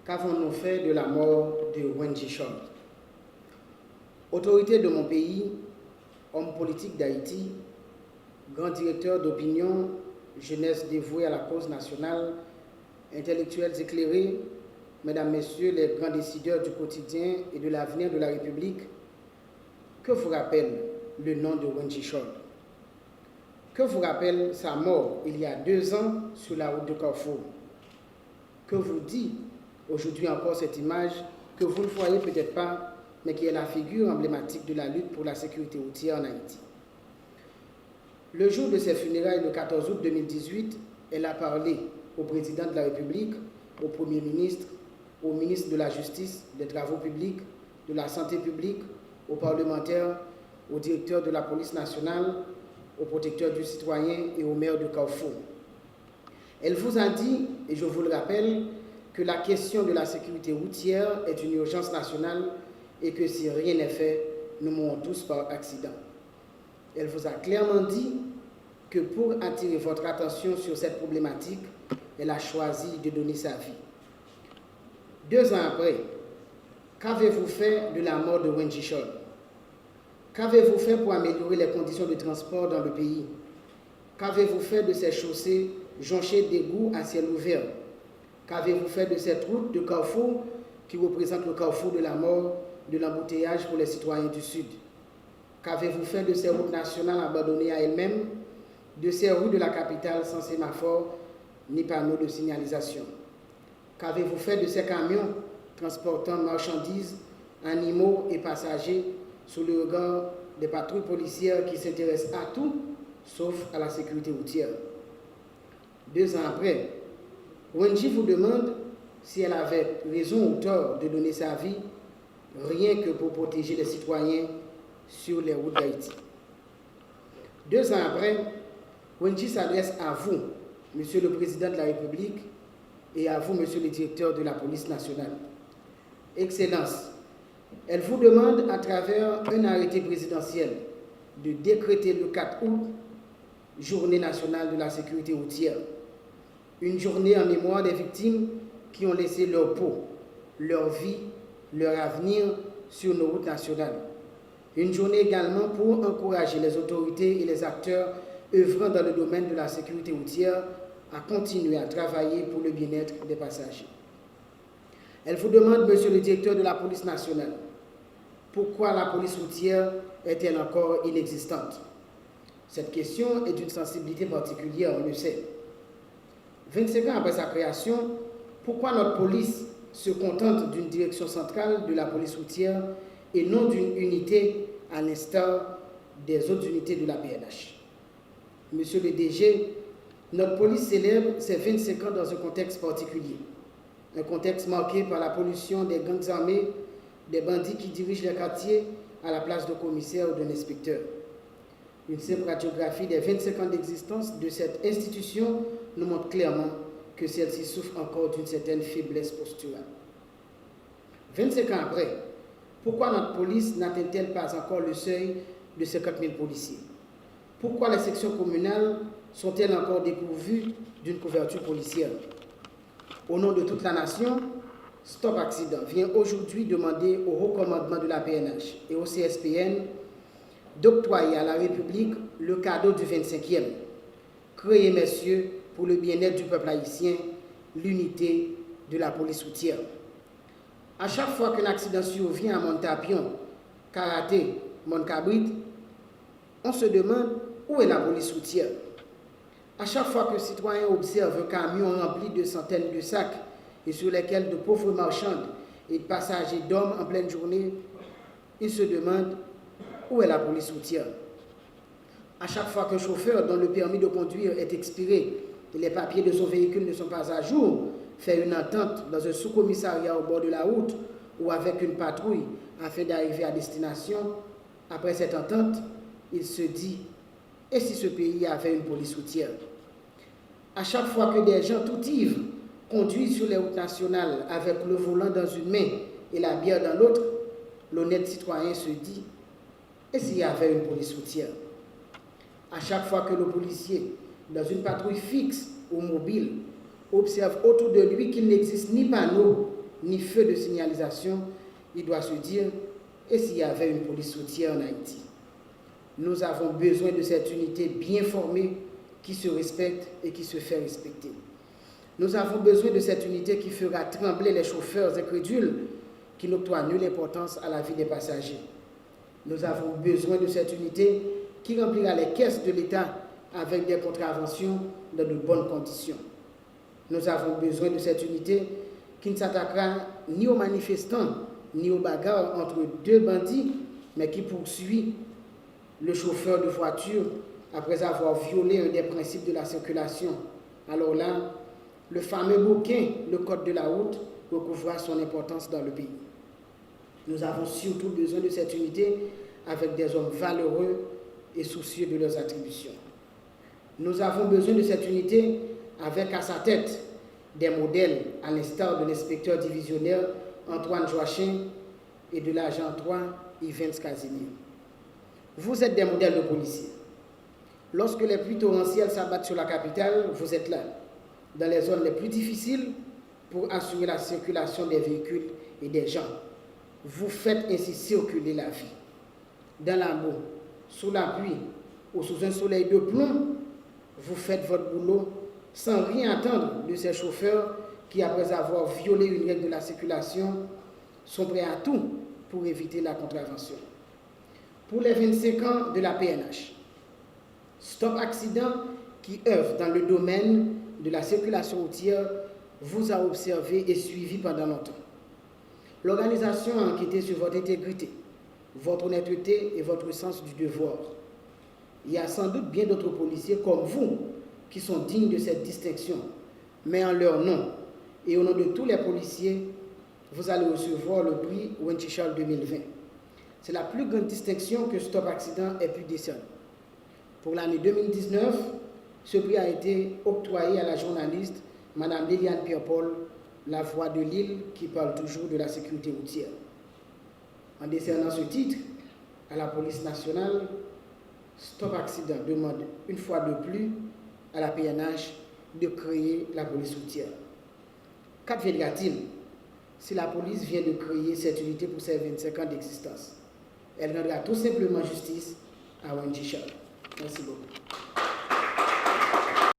Qu'avons-nous fait de la mort de Wendy Chol? Autorité de mon pays, homme politique d'Haïti, grand directeur d'opinion, jeunesse dévouée à la cause nationale, intellectuels éclairés, mesdames, messieurs les grands décideurs du quotidien et de l'avenir de la République, que vous rappelle le nom de Wendy Chol? Que vous rappelle sa mort il y a 2 ans sur la route de Carrefour? Que vous dit aujourd'hui encore cette image que vous ne voyez peut-être pas, mais qui est la figure emblématique de la lutte pour la sécurité routière en Haïti? Le jour de ses funérailles, le 14 août 2018, elle a parlé au président de la République, au Premier ministre, au ministre de la Justice, des Travaux publics, de la Santé publique, aux parlementaires, au directeur de la police nationale, au protecteur du citoyen et au maire de Carrefour. Elle vous a dit, et je vous le rappelle, que la question de la sécurité routière est une urgence nationale et que si rien n'est fait, nous mourrons tous par accident. Elle vous a clairement dit que pour attirer votre attention sur cette problématique, elle a choisi de donner sa vie. 2 ans après, qu'avez-vous fait de la mort de Wendy Chol? Qu'avez-vous fait pour améliorer les conditions de transport dans le pays? Qu'avez-vous fait de ces chaussées jonchées d'égouts à ciel ouvert? Qu'avez-vous fait de cette route de Carrefour qui représente le carrefour de la mort, de l'embouteillage pour les citoyens du Sud? Qu'avez-vous fait de ces routes nationales abandonnées à elles-mêmes, de ces rues de la capitale sans sémaphore ni panneaux de signalisation? Qu'avez-vous fait de ces camions transportant marchandises, animaux et passagers sous le regard des patrouilles policières qui s'intéressent à tout, sauf à la sécurité routière? 2 ans après, Wendy vous demande si elle avait raison ou tort de donner sa vie, rien que pour protéger les citoyens sur les routes d'Haïti. 2 ans après, Wendy s'adresse à vous, Monsieur le Président de la République, et à vous, Monsieur le Directeur de la Police nationale. Excellence, elle vous demande, à travers un arrêté présidentiel, de décréter le 4 août, Journée nationale de la sécurité routière. Une journée en mémoire des victimes qui ont laissé leur peau, leur vie, leur avenir sur nos routes nationales. Une journée également pour encourager les autorités et les acteurs œuvrant dans le domaine de la sécurité routière à continuer à travailler pour le bien-être des passagers. Elle vous demande, Monsieur le Directeur de la Police nationale, pourquoi la police routière est-elle encore inexistante? Cette question est d'une sensibilité particulière, on le sait. 25 ans après sa création, pourquoi notre police se contente d'une direction centrale de la police routière et non d'une unité à l'instar des autres unités de la PNH? Monsieur le DG, notre police célèbre ses 25 ans dans un contexte particulier. Un contexte marqué par la pollution des gangs armés, des bandits qui dirigent les quartiers à la place de commissaire ou d'un inspecteur. Une simple radiographie des 25 ans d'existence de cette institution nous montre clairement que celle-ci souffre encore d'une certaine faiblesse posturale. 25 ans après, pourquoi notre police n'atteint-elle pas encore le seuil de 50 000 policiers? Pourquoi les sections communales sont-elles encore dépourvues d'une couverture policière? Au nom de toute la nation, Stop Accident vient aujourd'hui demander au haut commandement de la PNH et au CSPN d'octroyer à la République le cadeau du 25e, créé, messieurs, pour le bien-être du peuple haïtien, l'unité de la police routière. À chaque fois qu'un accident survient à Montapion, Karaté, Montcabrit, on se demande où est la police routière. À chaque fois que citoyen observe un camion rempli de centaines de sacs et sur lesquels de pauvres marchandes et de passagers dorment en pleine journée, il se demande où est la police routière. À chaque fois qu'un chauffeur dont le permis de conduire est expiré et les papiers de son véhicule ne sont pas à jour fait une entente dans un sous-commissariat au bord de la route ou avec une patrouille afin d'arriver à destination, après cette entente, il se dit: et si ce pays avait une police routière? À chaque fois que des gens tout ivres conduisent sur les routes nationales avec le volant dans une main et la bière dans l'autre, l'honnête citoyen se dit: et s'il y avait une police routière? À chaque fois que le policier, dans une patrouille fixe ou mobile, observe autour de lui qu'il n'existe ni panneau, ni feu de signalisation, il doit se dire, et s'il y avait une police routière en Haïti? Nous avons besoin de cette unité bien formée qui se respecte et qui se fait respecter. Nous avons besoin de cette unité qui fera trembler les chauffeurs incrédules qui n'octroient nulle importance à la vie des passagers. Nous avons besoin de cette unité qui remplira les caisses de l'État avec des contraventions dans de bonnes conditions. Nous avons besoin de cette unité qui ne s'attaquera ni aux manifestants, ni aux bagarres entre deux bandits, mais qui poursuit le chauffeur de voiture après avoir violé un des principes de la circulation. Alors là, le fameux bouquin, le code de la route, recouvrira son importance dans le pays. Nous avons surtout besoin de cette unité avec des hommes valeureux et soucieux de leurs attributions. Nous avons besoin de cette unité avec à sa tête des modèles à l'instar de l'inspecteur divisionnaire Antoine Joachim et de l'agent 3 Yves Casimir. Vous êtes des modèles de policiers. Lorsque les pluies torrentielles s'abattent sur la capitale, vous êtes là, dans les zones les plus difficiles, pour assurer la circulation des véhicules et des gens. Vous faites ainsi circuler la vie. Dans la boue, sous la pluie ou sous un soleil de plomb, vous faites votre boulot sans rien attendre de ces chauffeurs qui, après avoir violé une règle de la circulation, sont prêts à tout pour éviter la contravention. Pour les 25 ans de la PNH, Stop Accident, qui œuvre dans le domaine de la circulation routière, vous a observé et suivi pendant longtemps. L'organisation a enquêté sur votre intégrité, votre honnêteté et votre sens du devoir. Il y a sans doute bien d'autres policiers comme vous qui sont dignes de cette distinction, mais en leur nom et au nom de tous les policiers, vous allez recevoir le prix Wenchichal 2020. C'est la plus grande distinction que Stop Accident ait pu décerner. Pour l'année 2019, ce prix a été octroyé à la journaliste Mme Liliane Pierre-Paul, la voix de l'île qui parle toujours de la sécurité routière. En décernant ce titre à la police nationale, Stop Accident demande une fois de plus à la PNH de créer la police routière. Qu'adviendra-t-il si la police vient de créer cette unité pour ses 25 ans d'existence? Elle rendra tout simplement justice à Wenchichal. Merci beaucoup.